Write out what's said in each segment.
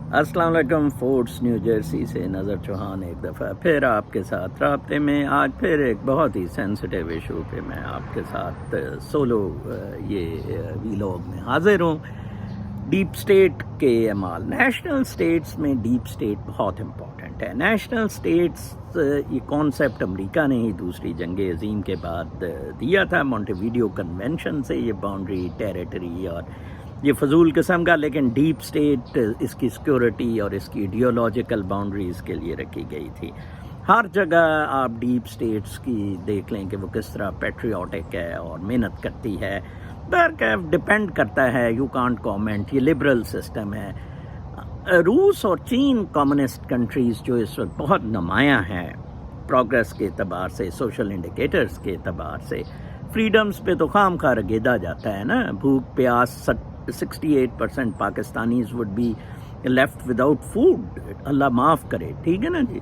अस्सलाम वालेकुम। Forts new Jersey से नज़र चौहान एक दफ़ा फिर आपके साथ राब्ते में। आज फिर एक बहुत ही सेंसिटिव इशू पे मैं आपके साथ सोलो ये वीलॉग में हाजिर हूँ। डीप स्टेट के अमाल, नेशनल स्टेट्स में डीप स्टेट बहुत इम्पॉर्टेंट है। नेशनल स्टेट्स ये कॉन्सेप्ट अमेरिका ने ही दूसरी जंग अज़ीम के बाद दिया था, मॉन्टेवीडियो कन्वेंशन से ये बाउंड्री टेरिटरी और ये फजूल किस्म का, लेकिन डीप स्टेट इसकी सिक्योरिटी और इसकी आइडियोलॉजिकल बाउंड्रीज़ के लिए रखी गई थी। हर जगह आप डीप स्टेट्स की देख लें कि वो किस तरह पेट्रियाटिक है और मेहनत करती है। बहरकैफ डिपेंड करता है, यू कांट कमेंट। ये लिबरल सिस्टम है। रूस और चीन कम्युनिस्ट कंट्रीज़ जो इस वक्त बहुत नुमायाँ हैं प्रोग्रेस के एतबार से, सोशल इंडिकेटर्स के एतबार से। फ्रीडम्स पे तो खाम खा रगेदा जाता है ना। भूख प्यास 68% Pakistanis would be left without food, अल्लाह माफ़ करे, ठीक है ना जी।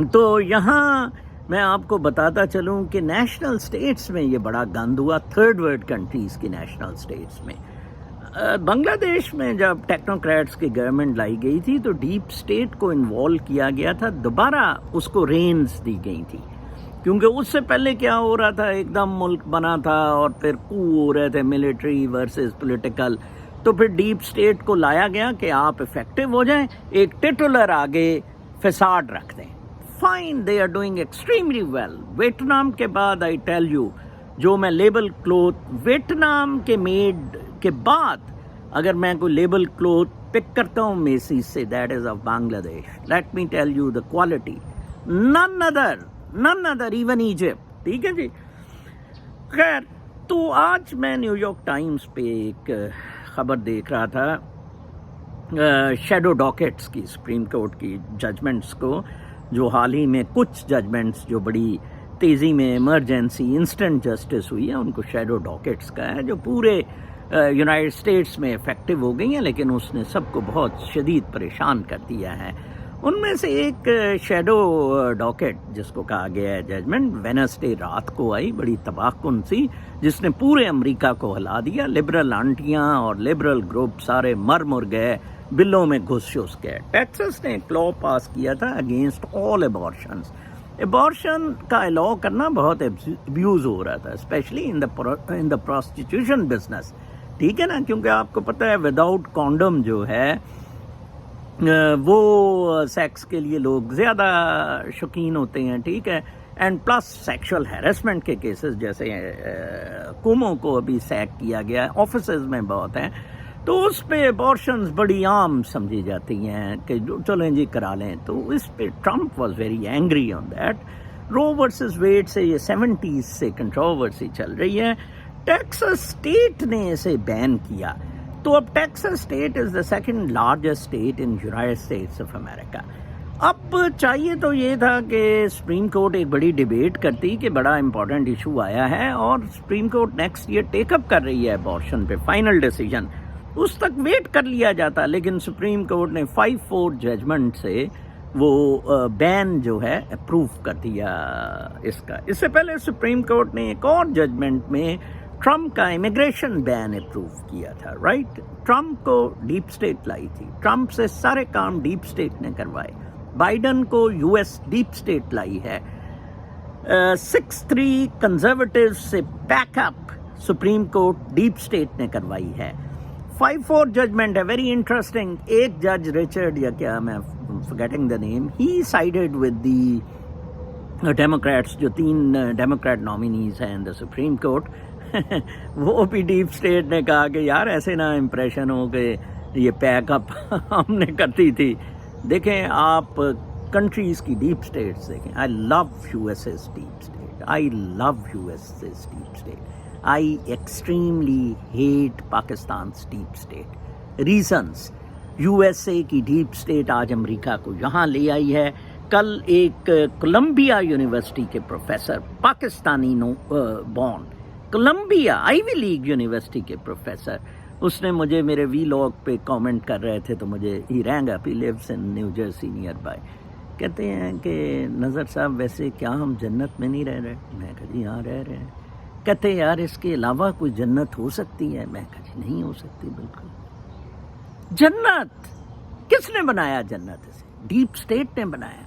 तो यहाँ मैं आपको बताता चलूँ कि नेशनल स्टेट्स में ये बड़ा गंद हुआ, थर्ड वर्ल्ड कंट्रीज़ की नेशनल स्टेट्स में। बांग्लादेश में जब टेक्नोक्रेट्स की गवर्नमेंट लाई गई थी तो डीप स्टेट को इन्वॉल्व किया गया था, दोबारा उसको रेंज दी गई थी, क्योंकि उससे पहले क्या हो रहा था, एकदम मुल्क बना था और फिर कू हो रहे थे मिलिट्री वर्सेस पॉलिटिकल। तो फिर डीप स्टेट को लाया गया कि आप इफेक्टिव हो जाएं, एक टिटुलर आगे फसाड रख दें। Fine, they are doing extremely well. Vietnam के बाद आई टेल यू, जो मैं लेबल क्लोथ वियतनाम के मेड के बाद अगर मैं कोई लेबल क्लोथ पिक करता हूँ मेसीज से, that is of Bangladesh. Let me tell you the quality, none other even Egypt, ठीक है जी। खैर, तो आज मैं न्यूयॉर्क टाइम्स पे एक खबर देख रहा था शैडो डॉकेट्स की, सुप्रीम कोर्ट की जजमेंट्स को, जो हाल ही में कुछ जजमेंट्स जो बड़ी तेज़ी में इमरजेंसी इंस्टेंट जस्टिस हुई है, उनको शैडो डॉकेट्स का है, जो पूरे यूनाइटेड स्टेट्स में इफेक्टिव हो गई हैं, लेकिन उसने सबको बहुत शदीद परेशान कर दिया है। उनमें से एक शैडो डॉकेट जिसको कहा गया है जजमेंट, वेडनेसडे रात को आई, बड़ी तबाहकुन सी, जिसने पूरे अमेरिका को हिला दिया। लिबरल आंटियां और लिबरल ग्रुप सारे मर गए, बिलों में घुस गए। टेक्सास ने एक लॉ पास किया था अगेंस्ट ऑल एबॉर्शंस। एबॉर्शन का अलाउ करना बहुत अब्यूज़ हो रहा था, specially in the prostitution business, ठीक है ना, क्योंकि आपको पता है विदाउट कॉन्डम जो है वो सेक्स के लिए लोग ज़्यादा शौकीन होते हैं, ठीक है। एंड प्लस सेक्सुअल हैरेसमेंट के केसेस, जैसे हुकूमों को अभी सैक किया गया है, ऑफिसेज में बहुत हैं, तो उस पे एबॉर्शंस बड़ी आम समझी जाती हैं कि चलें जी करा लें। तो इस पे Trump was very angry on that. Roe versus Wade से ये 70s से कंट्रोवर्सी चल रही है। टेक्सास स्टेट ने इसे बैन किया, तो अब Texas state is the second largest state in United states of America. अब चाहिए तो ये था कि सुप्रीम कोर्ट एक बड़ी डिबेट करती कि बड़ा इंपॉर्टेंट इशू आया है और supreme court next year take up कर रही है अबॉर्शन पे फाइनल डिसीजन, उस तक वेट कर लिया जाता। लेकिन सुप्रीम कोर्ट ने 5-4 जजमेंट से वो बैन जो है अप्रूव कर दिया इसका। इससे पहले सुप्रीम कोर्ट ने एक और जजमेंट में ट्रम्प का इमिग्रेशन बैन अप्रूव किया था, राइट। ट्रम्प को डीप स्टेट लाई थी, ट्रम्प से सारे काम डीप स्टेट ने करवाए। बाइडन को यूएस डीप स्टेट लाई है। 6-3 कंजर्वेटिव से backup supreme court deep state ने करवाई है। 5-4 जजमेंट है, वेरी इंटरेस्टिंग। एक जज रिचर्ड या क्या, मैं forgetting the name, he sided with the Democrats, जो 3 डेमोक्रेट नॉमिनीज हैं इन द सुप्रीम कोर्ट। वो भी डीप स्टेट ने कहा कि यार ऐसे ना इम्प्रेशन हो कि ये पैकअप हमने करती थी। देखें आप कंट्रीज़ की डीप स्टेट्स देखें। I love USS deep state, I love USS deep state, I extremely hate Pakistan deep state. Reasons, USA की डीप स्टेट आज अमेरिका को यहाँ ले आई है। कल एक कोलंबिया यूनिवर्सिटी के professor, Pakistani born, Columbia Ivy League University के प्रोफेसर, उसने मुझे मेरे वीलॉग पे कमेंट कर रहे थे, तो मुझे ही रहेंगा, he lives in New Jersey nearby, कहते हैं कि नज़र साहब वैसे क्या हम जन्नत में नहीं रह रहे? मैं कहा जी हाँ रह रहे हैं। कहते यार इसके अलावा कोई जन्नत हो सकती है? मैं कहा जी नहीं हो सकती, बिल्कुल। जन्नत کس نے بنایا جنت اسے؟ ڈیپ اسٹیٹ نے بنایا.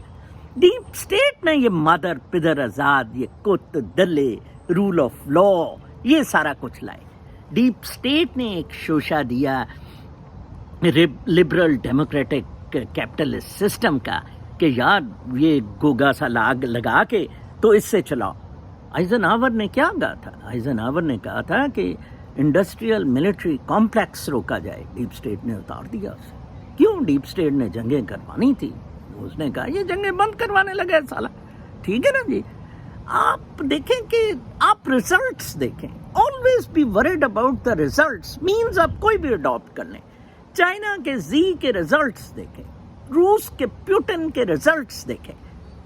ڈیپ اسٹیٹ نے یہ مادر پدر آزاد، یہ کت دلے، رول آف لا، یہ سارا کچھ لائے. ڈیپ اسٹیٹ نے ایک شوشہ دیا لبرل ڈیموکریٹک کیپٹلسٹ سسٹم کا کہ یار یہ گوگا سا لگا کے تو اس سے چلاؤ. آئزن ہاور نے کیا کہا تھا؟ آئزن ہاور نے کہا تھا کہ انڈسٹریل ملٹری کمپلیکس روکا جائے. ڈیپ اسٹیٹ نے اتار دیا اسے. کیوں؟ ڈیپ اسٹیٹ نے جنگیں کروانی تھی. اس نے کہا یہ جنگیں بند کروانے لگے سالا. ٹھیک ہے نا جی. آپ دیکھیں کہ آپ ریزلٹس دیکھیں. Always be worried about the results. Means آپ کوئی بھی اڈاپٹ کر لیں. چائنا کے زی کے ریزلٹس دیکھیں، روس کے پیوٹن کے ریزلٹس دیکھیں.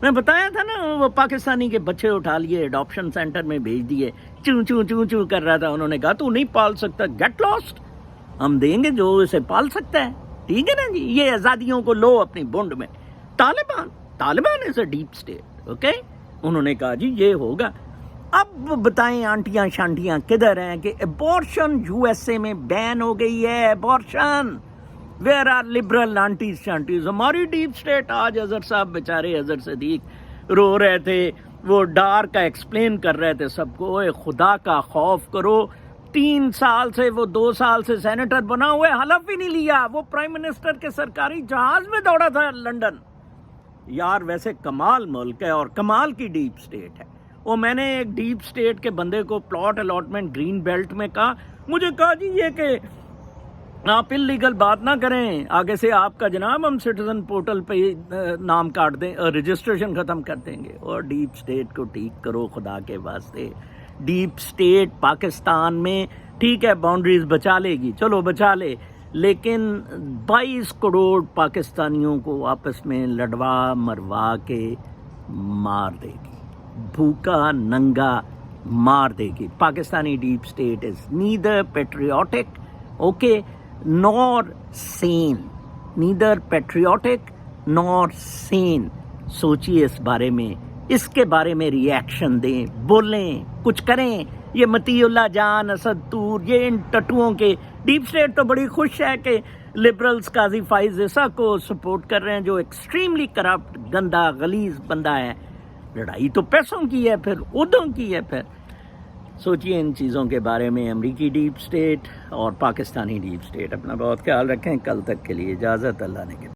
میں بتایا تھا نا وہ پاکستانی کے بچے اٹھا لیے اڈاپشن سینٹر میں بھیج دیے، چوں چوں چوں چوں کر رہا تھا. انہوں نے کہا تو نہیں پال سکتا، گیٹ لاسٹ، ہم دیں گے جو اسے پال سکتا ہے. ٹھیک ہے نا جی. یہ آزادیوں کو لو اپنی بونڈ میں. طالبان از اے ڈیپ اسٹیٹ. اوکے. انہوں نے کہا جی یہ ہوگا. اب بتائیں آنٹیاں شانٹیاں کدھر ہیں کہ ابورشن یو ایس اے میں بین ہو گئی ہے. Abortion. Where are liberal aunties shanties? ہماری ڈیپ اسٹیٹ. آج اظہر صاحب بیچارے اظہر صدیق رو رہے تھے، وہ ڈار کا ایکسپلین کر رہے تھے سب کو. اے خدا کا خوف کرو. 3 سال سے وہ 2 سال سے سینیٹر بنا ہوئے، حلف ہی نہیں لیا. وہ پرائم منسٹر کے سرکاری جہاز میں دوڑا تھا لنڈن. یار ویسے کمال ملک ہے اور کمال کی ڈیپ اسٹیٹ ہے. وہ میں نے ایک ڈیپ اسٹیٹ کے بندے کو پلاٹ الاٹمنٹ گرین بیلٹ میں کہا، مجھے کہا جی یہ کہ آپ انلیگل بات نہ کریں، آگے سے آپ کا جناب ہم سٹیزن پورٹل پہ نام کاٹ دیں، رجسٹریشن ختم کر دیں گے. اور ڈیپ اسٹیٹ کو ٹھیک کرو خدا کے واسطے. ڈیپ اسٹیٹ پاکستان میں ٹھیک ہے باؤنڈریز بچا لے گی، چلو بچا لے، لیکن 22 کروڑ پاکستانیوں کو آپس میں لڑوا مروا کے مار دے گی، بھوکا ننگا مار دے گی. Pakistani deep state is neither patriotic okay nor sane. neither patriotic nor sane. سوچیے اس بارے میں، اس کے بارے میں ریئیکشن دیں، بولیں، کچھ کریں. یہ مطیع اللہ جان، اسد طور، یہ ان ٹٹوؤں کے ڈیپ اسٹیٹ تو بڑی خوش ہے کہ لبرلز قاضی فائز عیسیٰ کو سپورٹ کر رہے ہیں جو ایکسٹریملی کرپٹ گندا غلیظ بندہ ہے. لڑائی تو پیسوں کی ہے، پھر عہدوں کی ہے. پھر سوچیے ان چیزوں کے بارے میں. امریکی ڈیپ اسٹیٹ اور پاکستانی ڈیپ اسٹیٹ. اپنا بہت خیال رکھیں. کل تک کے لیے اجازت. اللہ نے